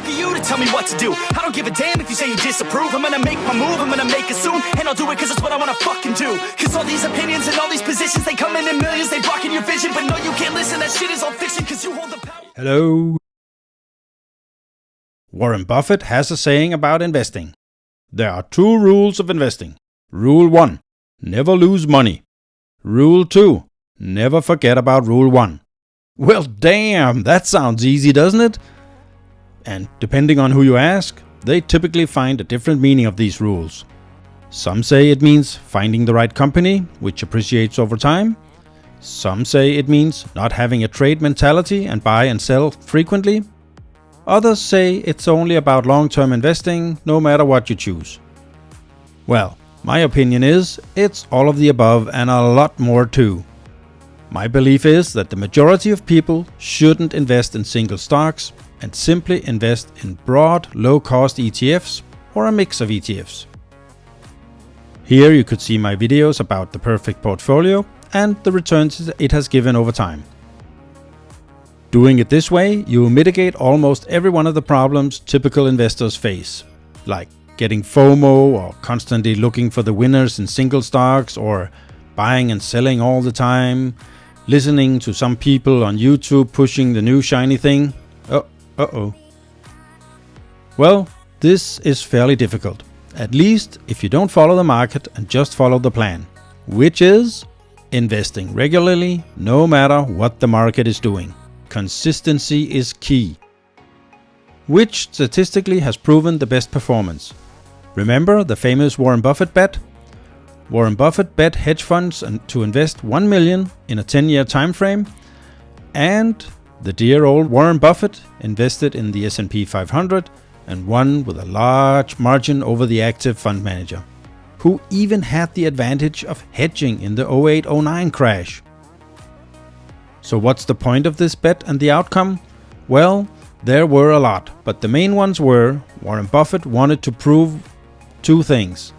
are you to tell me what to do? I don't give a damn if you say you disapprove. I'm gonna make my move, I'm gonna make it soon. And I'll do it cause it's what I wanna fucking do. Cause all these opinions and all these positions, they come in millions, they blocking your vision. But no, you can't listen, that shit is all fiction cause you hold the power. Hello. Warren Buffett has a saying about investing. There are 2 rules of investing. Rule 1, never lose money. Rule 2, never forget about Rule 1. Well, damn, that sounds easy, doesn't it? And depending on who you ask, they typically find a different meaning of these rules. Some say it means finding the right company, which appreciates over time. Some say it means not having a trade mentality and buy and sell frequently. Others say it's only about long-term investing, no matter what you choose. Well, my opinion is it's all of the above and a lot more too. My belief is that the majority of people shouldn't invest in single stocks and simply invest in broad, low-cost ETFs or a mix of ETFs. Here you could see my videos about the perfect portfolio and the returns it has given over time. Doing it this way, you mitigate almost every one of the problems typical investors face, like getting FOMO or constantly looking for the winners in single stocks or buying and selling all the time, listening to some people on YouTube pushing the new shiny thing. Uh-oh. Well, this is fairly difficult, at least if you don't follow the market and just follow the plan, which is investing regularly no matter what the market is doing. Consistency is key. Which statistically has proven the best performance? Remember the famous Warren Buffett bet? Warren Buffett bet hedge funds to invest $1 million in a 10-year time frame, and the dear old Warren Buffett invested in the S&P 500 and won with a large margin over the active fund manager, who even had the advantage of hedging in the 08-09 crash. So what's the point of this bet and the outcome? Well, there were a lot, but the main ones were Warren Buffett wanted to prove 2 things.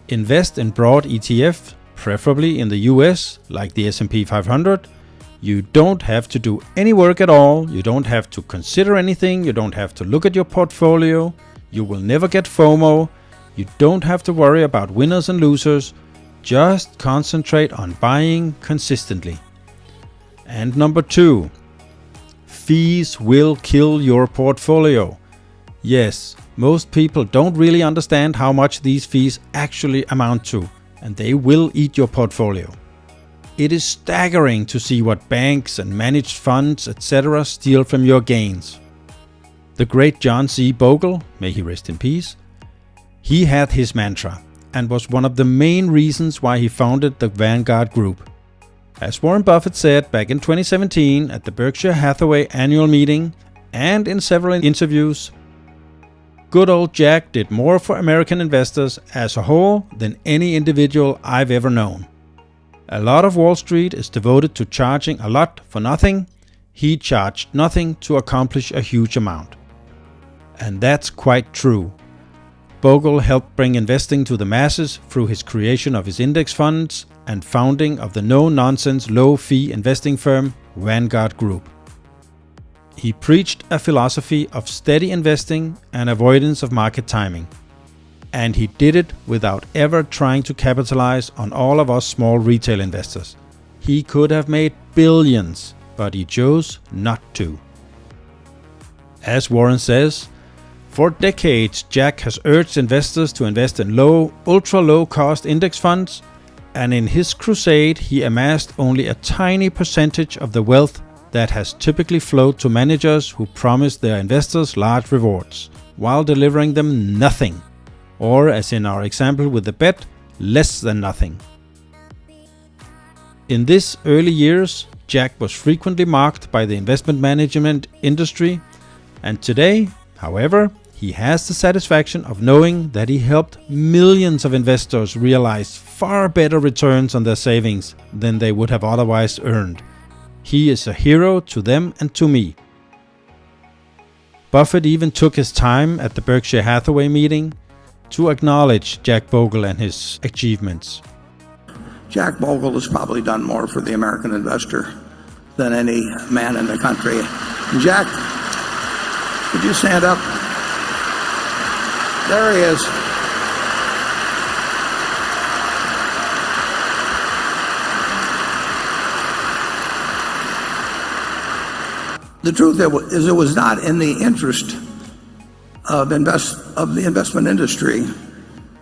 Invest in broad ETF, preferably in the US, like the S&P 500. You don't have to do any work at all, you don't have to consider anything, you don't have to look at your portfolio, you will never get FOMO, you don't have to worry about winners and losers, just concentrate on buying consistently. And number 2, fees will kill your portfolio. Yes, most people don't really understand how much these fees actually amount to, and they will eat your portfolio. It is staggering to see what banks and managed funds, etc. steal from your gains. The great Jack Bogle, may he rest in peace, he had his mantra and was one of the main reasons why he founded the Vanguard Group. As Warren Buffett said back in 2017 at the Berkshire Hathaway annual meeting and in several interviews, good old Jack did more for American investors as a whole than any individual I've ever known. A lot of Wall Street is devoted to charging a lot for nothing. He charged nothing to accomplish a huge amount. And that's quite true. Bogle helped bring investing to the masses through his creation of his index funds and founding of the no-nonsense, low-fee investing firm Vanguard Group. He preached a philosophy of steady investing and avoidance of market timing. And he did it without ever trying to capitalize on all of us small retail investors. He could have made billions, but he chose not to. As Warren says, for decades Jack has urged investors to invest in ultra-low-cost index funds, and in his crusade he amassed only a tiny percentage of the wealth that has typically flowed to managers who promise their investors large rewards, while delivering them nothing, or as in our example with the bet, less than nothing. In these early years, Jack was frequently mocked by the investment management industry, and today, however, he has the satisfaction of knowing that he helped millions of investors realize far better returns on their savings than they would have otherwise earned. He is a hero to them and to me. Buffett even took his time at the Berkshire Hathaway meeting to acknowledge Jack Bogle and his achievements. Jack Bogle has probably done more for the American investor than any man in the country. Jack Could you stand up? There he is. The truth is, it was not in the interest of the investment industry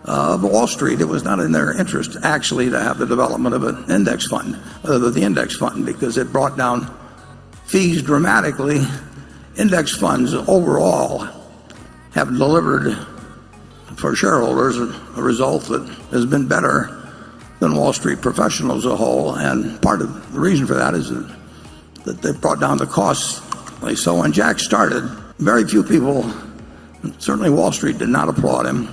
of Wall Street. It was not in their interest actually to have the development of an index fund, the index fund, because it brought down fees dramatically. Index funds overall have delivered for shareholders a result that has been better than Wall Street professionals as a whole, and part of the reason for that is that they brought down the costs. So when Jack started, very few people, certainly Wall Street, did not applaud him,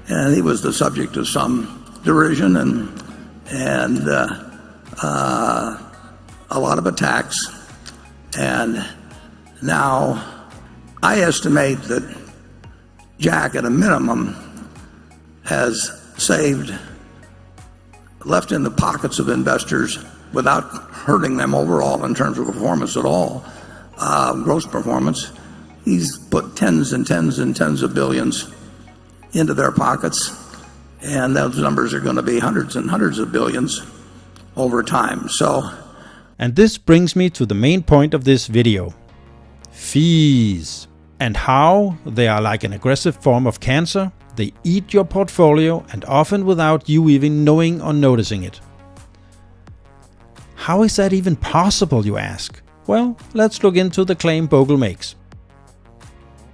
and he was the subject of some derision and a lot of attacks. And now I estimate that Jack, at a minimum, has left in the pockets of investors, without hurting them overall in terms of performance at all, gross performance. He's put tens and tens and tens of billions into their pockets, and those numbers are going to be hundreds and hundreds of billions over time. And this brings me to the main point of this video: fees, and how they are like an aggressive form of cancer. They eat your portfolio, and often without you even knowing or noticing it. How is that even possible, you ask? Well, let's look into the claim Bogle makes.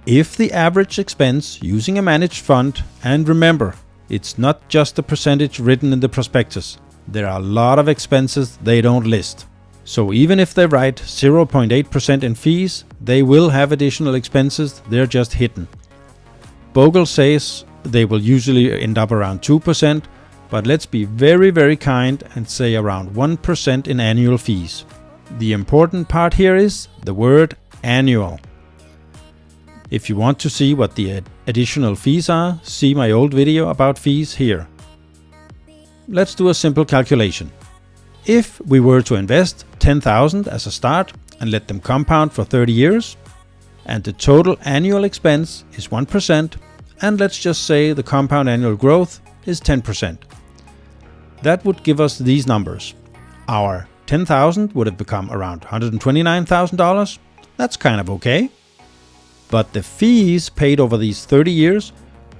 If the average expense using a managed fund, and remember, it's not just the percentage written in the prospectus, there are a lot of expenses they don't list. So even if they write 0.8% in fees, they will have additional expenses, they're just hidden. Bogle says they will usually end up around 2%, but let's be very, very kind and say around 1% in annual fees. The important part here is the word annual. If you want to see what the additional fees are, see my old video about fees here. Let's do a simple calculation. If we were to invest 10,000 as a start and let them compound for 30 years, and the total annual expense is 1%, and let's just say the compound annual growth is 10%. That would give us these numbers. Our 10,000 would have become around $129,000. That's kind of okay. But the fees paid over these 30 years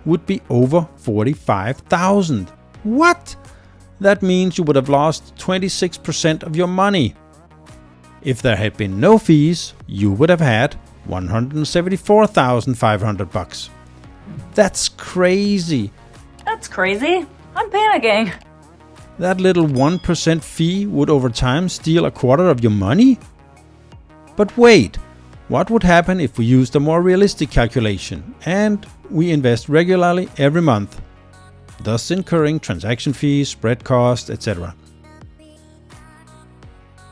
would be over $45,000. What? That means you would have lost 26% of your money. If there had been no fees, you would have had $174,500. That's crazy. That's crazy. I'm panicking. That little 1% fee would over time steal a quarter of your money? But wait, what would happen if we used a more realistic calculation and we invest regularly every month, thus incurring transaction fees, spread costs, etc.?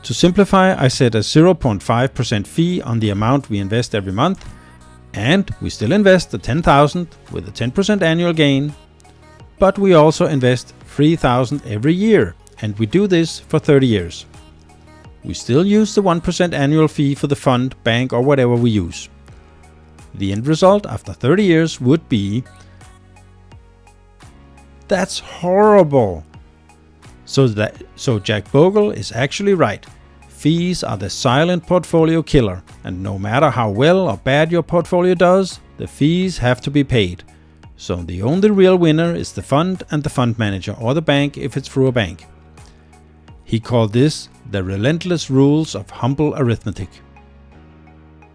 To simplify, I set a 0.5% fee on the amount we invest every month, and we still invest the 10,000 with a 10% annual gain, but we also invest 3,000 every year, and we do this for 30 years. We still use the 1% annual fee for the fund, bank, or whatever we use. The end result after 30 years would be... That's horrible! So Jack Bogle is actually right. Fees are the silent portfolio killer, and no matter how well or bad your portfolio does, the fees have to be paid. So the only real winner is the fund and the fund manager, or the bank if it's through a bank. He called this the relentless rules of humble arithmetic.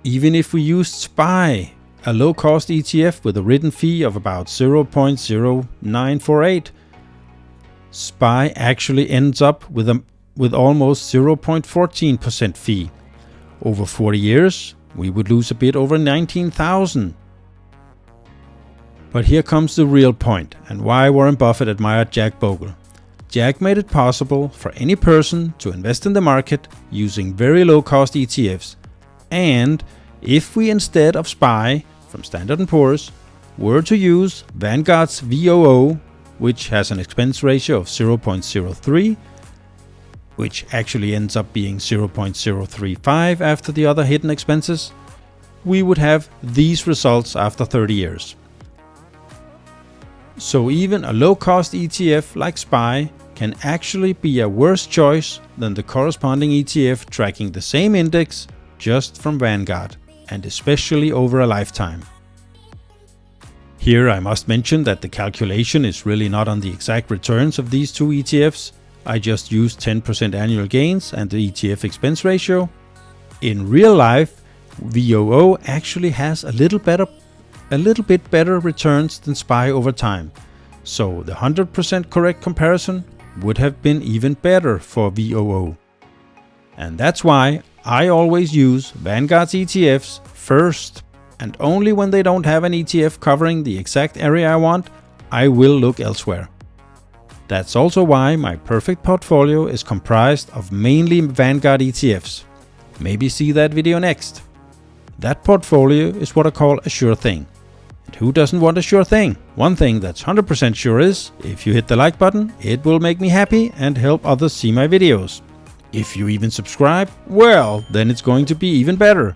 Even if we used SPY, a low-cost ETF with a written fee of about 0.0948, SPY actually ends up with almost 0.14% fee. Over 40 years, we would lose a bit over 19,000. But here comes the real point, and why Warren Buffett admired Jack Bogle. Jack made it possible for any person to invest in the market using very low-cost ETFs. And if we, instead of SPY from Standard & Poor's, were to use Vanguard's VOO, which has an expense ratio of 0.03, which actually ends up being 0.035 after the other hidden expenses, we would have these results after 30 years. So even a low-cost ETF like SPY can actually be a worse choice than the corresponding ETF tracking the same index just from Vanguard, and especially over a lifetime. Here I must mention that the calculation is really not on the exact returns of these two ETFs. I just used 10% annual gains and the ETF expense ratio. In real life, VOO actually has a little bit better returns than SPY over time. So the 100% correct comparison would have been even better for VOO. And that's why I always use Vanguard's ETFs first, and only when they don't have an ETF covering the exact area I want, I will look elsewhere. That's also why my perfect portfolio is comprised of mainly Vanguard ETFs. Maybe see that video next. That portfolio is what I call a sure thing. And who doesn't want a sure thing? One thing that's 100% sure is, if you hit the like button, it will make me happy and help others see my videos. If you even subscribe, well, then it's going to be even better.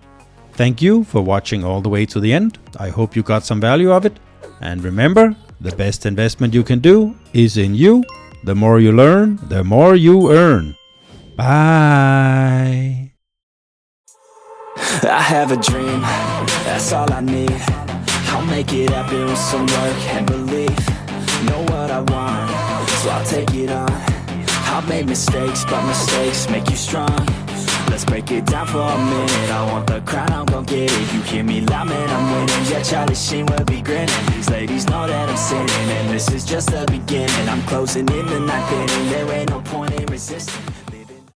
Thank you for watching all the way to the end. I hope you got some value of it. And remember, the best investment you can do is in you. The more you learn, the more you earn. Bye. I have a dream, that's all I need. I'll make it happen with some work and belief. Know what I want, so I'll take it on. I've made mistakes, but mistakes make you strong. Let's break it down for a minute. I want the crown, I'm gon' get it. You hear me loud, man, I'm winning. Yeah, Charlie Sheen will be grinning. These ladies know that I'm sinning, and this is just the beginning. I'm closing in the ninth inning, there ain't no point in resisting.